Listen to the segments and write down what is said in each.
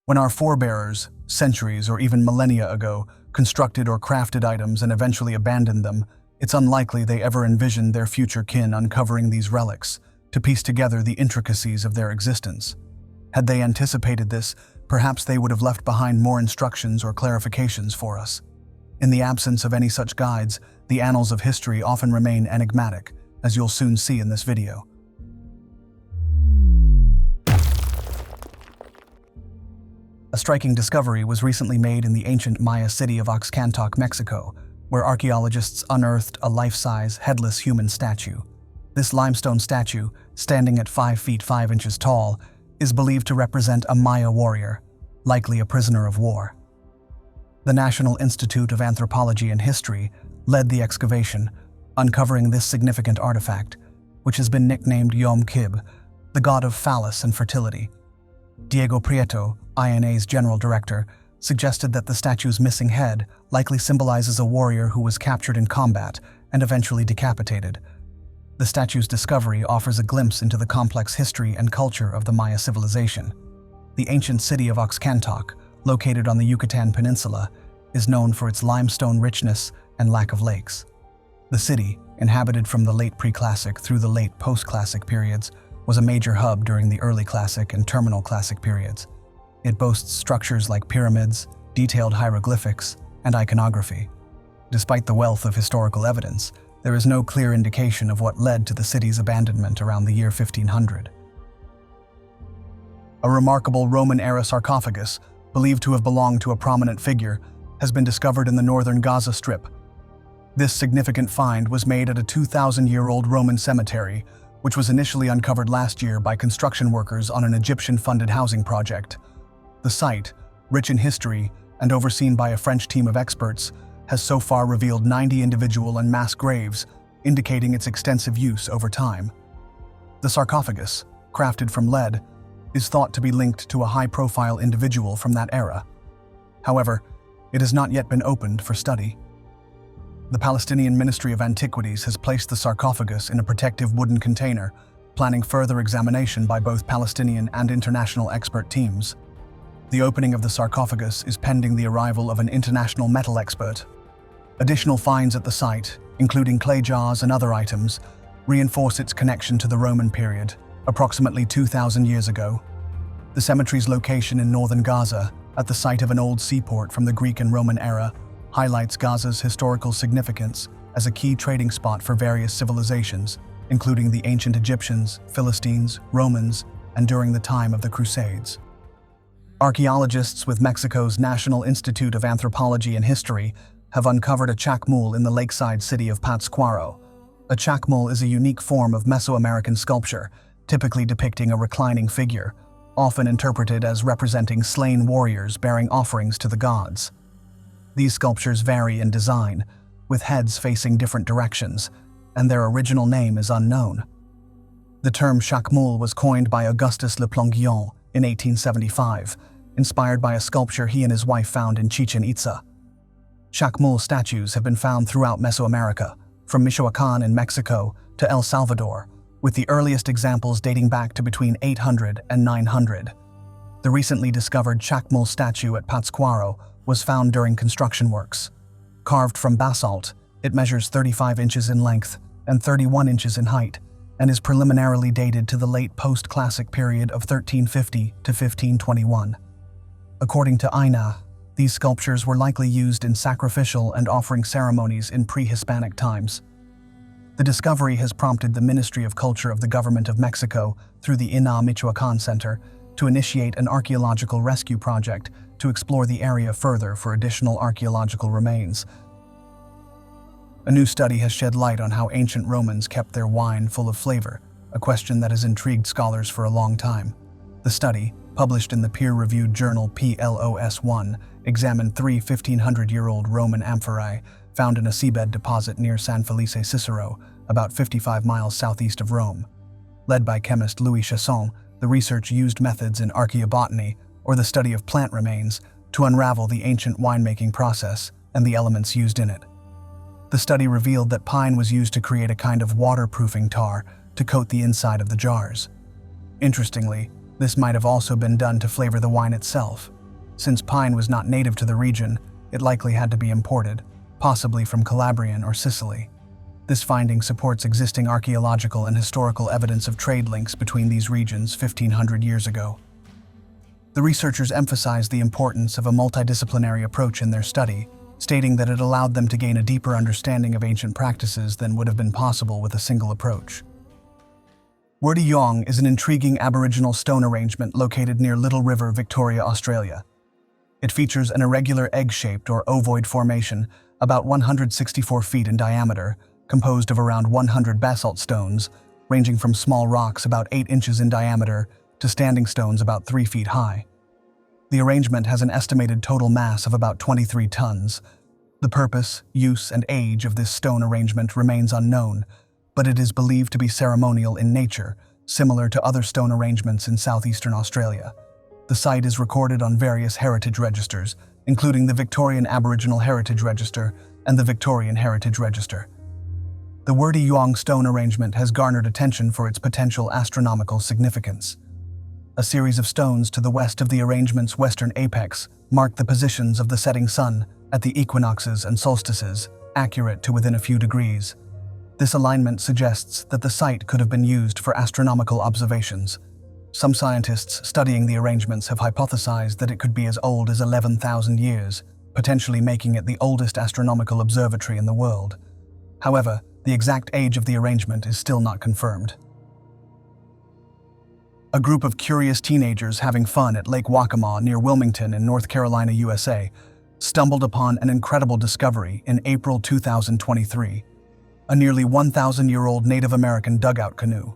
When our forebears, centuries or even millennia ago, constructed or crafted items and eventually abandoned them, it's unlikely they ever envisioned their future kin uncovering these relics to piece together the intricacies of their existence. Had they anticipated this, perhaps they would have left behind more instructions or clarifications for us. In the absence of any such guides, the annals of history often remain enigmatic, as you'll soon see in this video. A striking discovery was recently made in the ancient Maya city of Oxcantoc, Mexico, where archaeologists unearthed a life-size, headless human statue. This limestone statue, standing at 5 feet 5 inches tall, is believed to represent a Maya warrior, likely a prisoner of war. The National Institute of Anthropology and History led the excavation, uncovering this significant artifact, which has been nicknamed Yom Kib, the god of phallus and fertility. Diego Prieto, INA's general director, suggested that the statue's missing head likely symbolizes a warrior who was captured in combat and eventually decapitated. The statue's discovery offers a glimpse into the complex history and culture of the Maya civilization. The ancient city of Oxcantoc, located on the Yucatan Peninsula, is known for its limestone richness and lack of lakes. The city, inhabited from the late pre-classic through the late post-classic periods, was a major hub during the early classic and terminal classic periods. It boasts structures like pyramids, detailed hieroglyphics, and iconography. Despite the wealth of historical evidence, there is no clear indication of what led to the city's abandonment around the year 1500. A remarkable Roman-era sarcophagus, believed to have belonged to a prominent figure, has been discovered in the northern Gaza Strip. This significant find was made at a 2,000-year-old Roman cemetery, which was initially uncovered last year by construction workers on an Egyptian-funded housing project. The site, rich in history and overseen by a French team of experts, has so far revealed 90 individual and mass graves, indicating its extensive use over time. The sarcophagus, crafted from lead, is thought to be linked to a high-profile individual from that era. However, it has not yet been opened for study. The Palestinian Ministry of Antiquities has placed the sarcophagus in a protective wooden container, planning further examination by both Palestinian and international expert teams. The opening of the sarcophagus is pending the arrival of an international metal expert. Additional finds at the site, including clay jars and other items, reinforce its connection to the Roman period, approximately 2,000 years ago. The cemetery's location in northern Gaza, at the site of an old seaport from the Greek and Roman era, highlights Gaza's historical significance as a key trading spot for various civilizations, including the ancient Egyptians, Philistines, Romans, and during the time of the Crusades. Archaeologists with Mexico's National Institute of Anthropology and History have uncovered a chacmul in the lakeside city of Pátzcuaro. A chacmul is a unique form of Mesoamerican sculpture, typically depicting a reclining figure, often interpreted as representing slain warriors bearing offerings to the gods. These sculptures vary in design, with heads facing different directions, and their original name is unknown. The term chacmul was coined by Augustus Le Plongeon in 1875, inspired by a sculpture he and his wife found in Chichen Itza. Chacmul statues have been found throughout Mesoamerica, from Michoacán in Mexico to El Salvador, with the earliest examples dating back to between 800 and 900. The recently discovered chacmul statue at Pátzcuaro was found during construction works. Carved from basalt, it measures 35 inches in length and 31 inches in height, and is preliminarily dated to the late post-classic period of 1350 to 1521. According to INA, these sculptures were likely used in sacrificial and offering ceremonies in pre-Hispanic times. The discovery has prompted the Ministry of Culture of the Government of Mexico, through the INA Michoacán Center, to initiate an archaeological rescue project to explore the area further for additional archaeological remains. A new study has shed light on how ancient Romans kept their wine full of flavor, a question that has intrigued scholars for a long time. The study, published in the peer-reviewed journal PLOS1, examined 3 1,500-year-old Roman amphorae found in a seabed deposit near San Felice Cicero, about 55 miles southeast of Rome. Led by chemist Louis Chasson, the research used methods in archaeobotany, or the study of plant remains, to unravel the ancient winemaking process and the elements used in it. The study revealed that pine was used to create a kind of waterproofing tar to coat the inside of the jars. Interestingly, This might have also been done to flavor the wine itself. Since pine was not native to the region, it likely had to be imported, possibly from Calabrian or Sicily. This finding supports existing archaeological and historical evidence of trade links between these regions 1,500 years ago. The researchers emphasized the importance of a multidisciplinary approach in their study, stating that it allowed them to gain a deeper understanding of ancient practices than would have been possible with a single approach. Wordy Yong is an intriguing Aboriginal stone arrangement located near Little River, Victoria, Australia. It features an irregular egg-shaped or ovoid formation about 164 feet in diameter, composed of around 100 basalt stones, ranging from small rocks about 8 inches in diameter to standing stones about 3 feet high. The arrangement has an estimated total mass of about 23 tons. The purpose, use, and age of this stone arrangement remains unknown, but it is believed to be ceremonial in nature, similar to other stone arrangements in southeastern Australia. The site is recorded on various heritage registers, including the Victorian Aboriginal Heritage Register and the Victorian Heritage Register. The Wordy Yong stone arrangement has garnered attention for its potential astronomical significance. A series of stones to the west of the arrangement's western apex mark the positions of the setting sun at the equinoxes and solstices, accurate to within a few degrees. This alignment suggests that the site could have been used for astronomical observations. Some scientists studying the arrangements have hypothesized that it could be as old as 11,000 years, potentially making it the oldest astronomical observatory in the world. However, the exact age of the arrangement is still not confirmed. A group of curious teenagers having fun at Lake Waccamaw near Wilmington in North Carolina, USA, stumbled upon an incredible discovery in April 2023, a nearly 1,000-year-old Native American dugout canoe.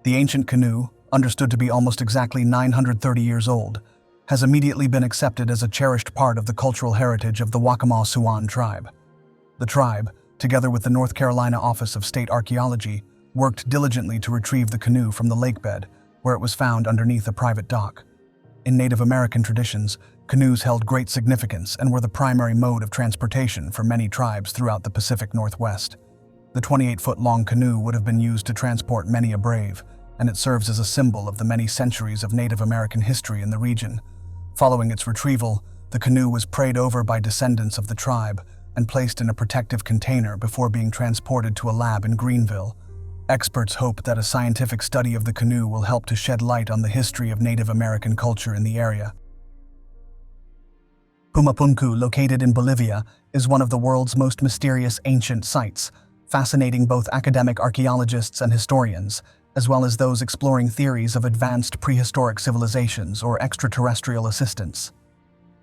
The ancient canoe, understood to be almost exactly 930 years old, has immediately been accepted as a cherished part of the cultural heritage of the Waccamaw Siouan tribe. The tribe, together with the North Carolina Office of State Archaeology, worked diligently to retrieve the canoe from the lakebed, where it was found underneath a private dock. In Native American traditions, canoes held great significance and were the primary mode of transportation for many tribes throughout the Pacific Northwest. The 28-foot-long canoe would have been used to transport many a brave, and it serves as a symbol of the many centuries of Native American history in the region. Following its retrieval, the canoe was prayed over by descendants of the tribe and placed in a protective container before being transported to a lab in Greenville. Experts hope that a scientific study of the canoe will help to shed light on the history of Native American culture in the area. Pumapunku, located in Bolivia, is one of the world's most mysterious ancient sites, fascinating both academic archaeologists and historians, as well as those exploring theories of advanced prehistoric civilizations or extraterrestrial assistance.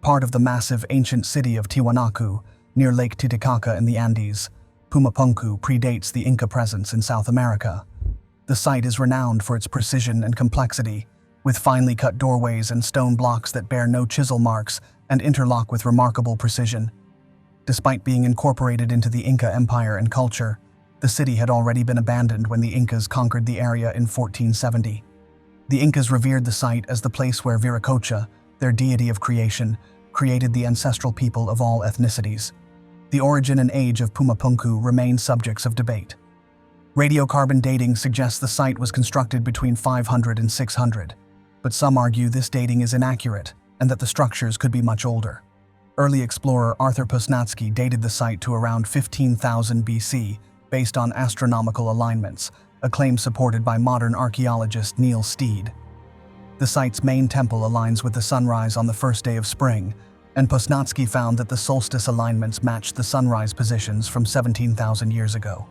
Part of the massive ancient city of Tiwanaku, near Lake Titicaca in the Andes, Pumapunku predates the Inca presence in South America. The site is renowned for its precision and complexity, with finely cut doorways and stone blocks that bear no chisel marks and interlock with remarkable precision. Despite being incorporated into the Inca Empire and culture, the city had already been abandoned when the Incas conquered the area in 1470. The Incas revered the site as the place where Viracocha, their deity of creation, created the ancestral people of all ethnicities. The origin and age of Pumapunku remain subjects of debate. Radiocarbon dating suggests the site was constructed between 500 and 600, but some argue this dating is inaccurate and that the structures could be much older. Early explorer Arthur Posnatsky dated the site to around 15,000 BC based on astronomical alignments, a claim supported by modern archaeologist Neil Steed. The site's main temple aligns with the sunrise on the first day of spring, and Posnatsky found that the solstice alignments matched the sunrise positions from 17,000 years ago.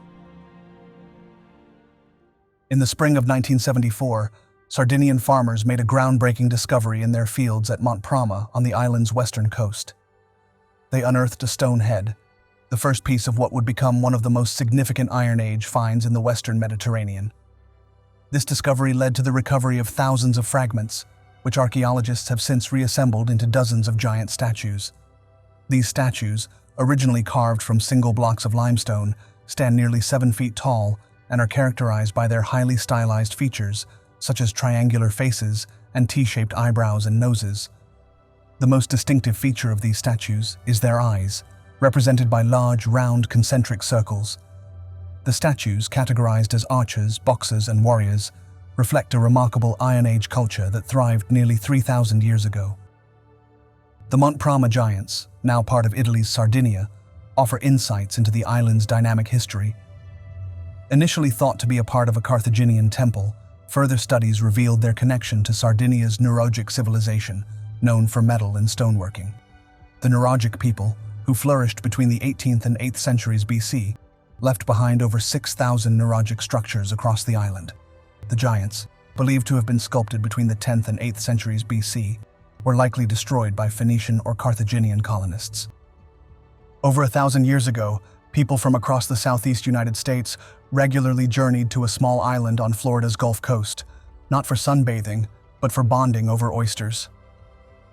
In the spring of 1974, Sardinian farmers made a groundbreaking discovery in their fields at Montprama on the island's western coast. They unearthed a stone head, the first piece of what would become one of the most significant Iron Age finds in the Western Mediterranean. This discovery led to the recovery of thousands of fragments, which archaeologists have since reassembled into dozens of giant statues. These statues, originally carved from single blocks of limestone, stand nearly 7 feet tall and are characterized by their highly stylized features, such as triangular faces and T-shaped eyebrows and noses. The most distinctive feature of these statues is their eyes, represented by large, round, concentric circles. The statues, categorized as archers, boxers, and warriors, reflect a remarkable Iron Age culture that thrived nearly 3,000 years ago. The Monte Prama giants, now part of Italy's Sardinia, offer insights into the island's dynamic history. Initially thought to be a part of a Carthaginian temple, further studies revealed their connection to Sardinia's Nuragic civilization, known for metal and stoneworking. The Nuragic people, who flourished between the 18th and 8th centuries BC, left behind over 6,000 Nuragic structures across the island. The giants, believed to have been sculpted between the 10th and 8th centuries BC, were likely destroyed by Phoenician or Carthaginian colonists. Over 1,000 years ago, people from across the southeast United States regularly journeyed to a small island on Florida's Gulf Coast, not for sunbathing, but for bonding over oysters.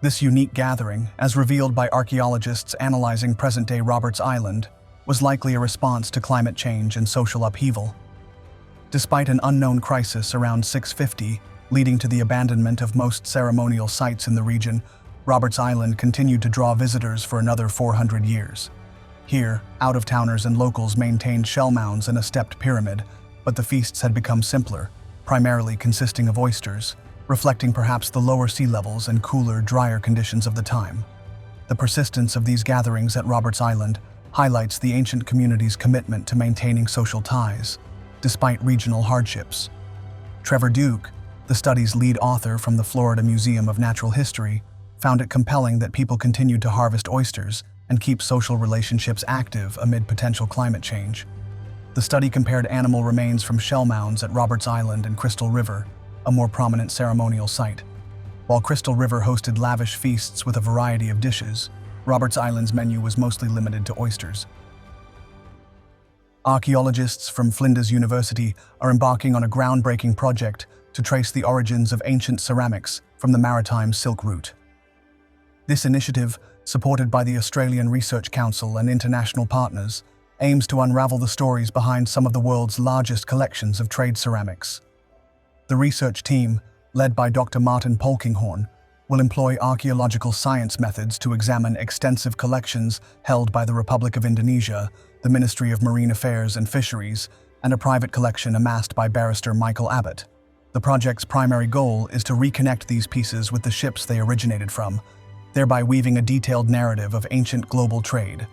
This unique gathering, as revealed by archaeologists analyzing present-day Roberts Island, was likely a response to climate change and social upheaval. Despite an unknown crisis around 650, leading to the abandonment of most ceremonial sites in the region, Roberts Island continued to draw visitors for another 400 years. Here, out-of-towners and locals maintained shell mounds and a stepped pyramid, but the feasts had become simpler, primarily consisting of oysters, reflecting perhaps the lower sea levels and cooler, drier conditions of the time. The persistence of these gatherings at Roberts Island highlights the ancient community's commitment to maintaining social ties, despite regional hardships. Trevor Duke, the study's lead author from the Florida Museum of Natural History, found it compelling that people continued to harvest oysters and keep social relationships active amid potential climate change. The study compared animal remains from shell mounds at Roberts Island and Crystal River, a more prominent ceremonial site. While Crystal River hosted lavish feasts with a variety of dishes, Roberts Island's menu was mostly limited to oysters. Archaeologists from Flinders University are embarking on a groundbreaking project to trace the origins of ancient ceramics from the Maritime Silk Route. This initiative, supported by the Australian Research Council and international partners, aims to unravel the stories behind some of the world's largest collections of trade ceramics. The research team, led by Dr. Martin Polkinghorne, will employ archaeological science methods to examine extensive collections held by the Republic of Indonesia, the Ministry of Marine Affairs and Fisheries, and a private collection amassed by barrister Michael Abbott. The project's primary goal is to reconnect these pieces with the ships they originated from, thereby weaving a detailed narrative of ancient global trade.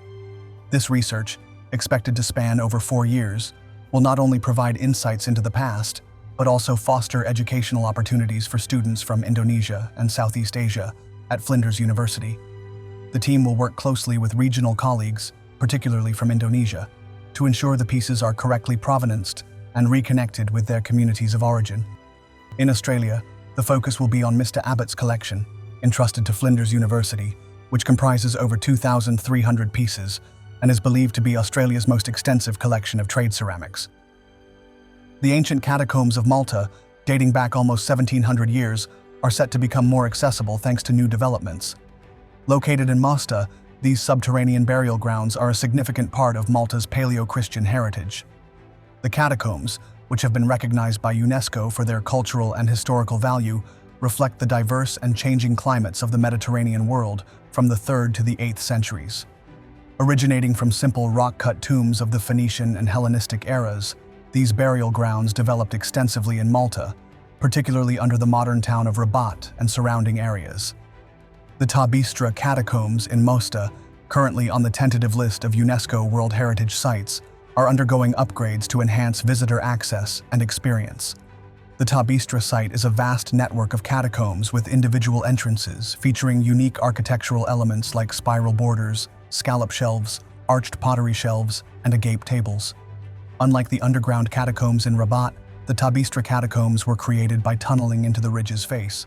This research, expected to span over 4 years, will not only provide insights into the past, but also foster educational opportunities for students from Indonesia and Southeast Asia at Flinders University. The team will work closely with regional colleagues, particularly from Indonesia, to ensure the pieces are correctly provenanced and reconnected with their communities of origin. In Australia, the focus will be on Mr. Abbott's collection, entrusted to Flinders University, which comprises over 2,300 pieces and is believed to be Australia's most extensive collection of trade ceramics. The ancient catacombs of Malta, dating back almost 1,700 years, are set to become more accessible thanks to new developments. Located in Mosta, these subterranean burial grounds are a significant part of Malta's Paleo-Christian heritage. The catacombs, which have been recognized by UNESCO for their cultural and historical value, reflect the diverse and changing climates of the Mediterranean world from the 3rd to the 8th centuries. Originating from simple rock-cut tombs of the Phoenician and Hellenistic eras, these burial grounds developed extensively in Malta, particularly under the modern town of Rabat and surrounding areas. The Tabistra Catacombs in Mosta, currently on the tentative list of UNESCO World Heritage Sites, are undergoing upgrades to enhance visitor access and experience. The Tabistra site is a vast network of catacombs with individual entrances featuring unique architectural elements like spiral borders, scallop shelves, arched pottery shelves, and agape tables. Unlike the underground catacombs in Rabat, the Tabistra catacombs were created by tunneling into the ridge's face.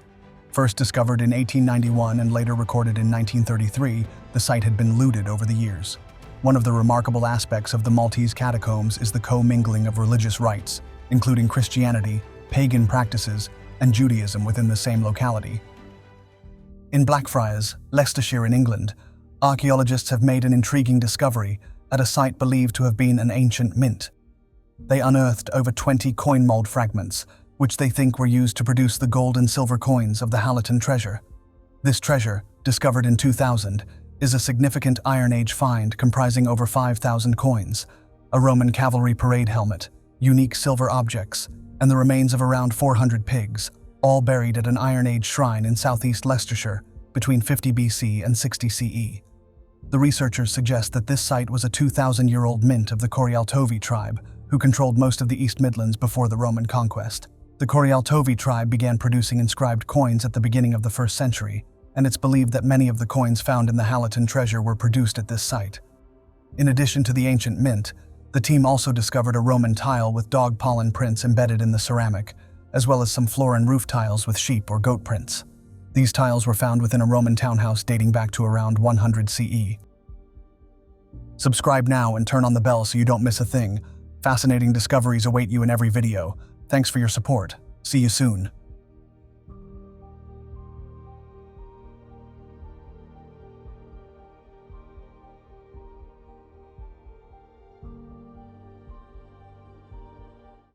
First discovered in 1891 and later recorded in 1933, the site had been looted over the years. One of the remarkable aspects of the Maltese catacombs is the co-mingling of religious rites, including Christianity, pagan practices, and Judaism within the same locality. In Blackfriars, Leicestershire in England, archaeologists have made an intriguing discovery at a site believed to have been an ancient mint. They unearthed over 20 coin mold fragments, which they think were used to produce the gold and silver coins of the Hallaton treasure. This treasure, discovered in 2000, is a significant Iron Age find comprising over 5,000 coins, a Roman cavalry parade helmet, unique silver objects, and the remains of around 400 pigs, all buried at an Iron Age shrine in southeast Leicestershire between 50 BC and 60 CE. The researchers suggest that this site was a 2,000-year-old mint of the Corialtovi tribe, who controlled most of the East Midlands before the Roman conquest. The Corialtovi tribe began producing inscribed coins at the beginning of the 1st century, and it's believed that many of the coins found in the Hallaton treasure were produced at this site. In addition to the ancient mint, the team also discovered a Roman tile with dog pollen prints embedded in the ceramic, as well as some floor and roof tiles with sheep or goat prints. These tiles were found within a Roman townhouse dating back to around 100 CE. Subscribe now and turn on the bell so you don't miss a thing. Fascinating discoveries await you in every video. Thanks for your support. See you soon.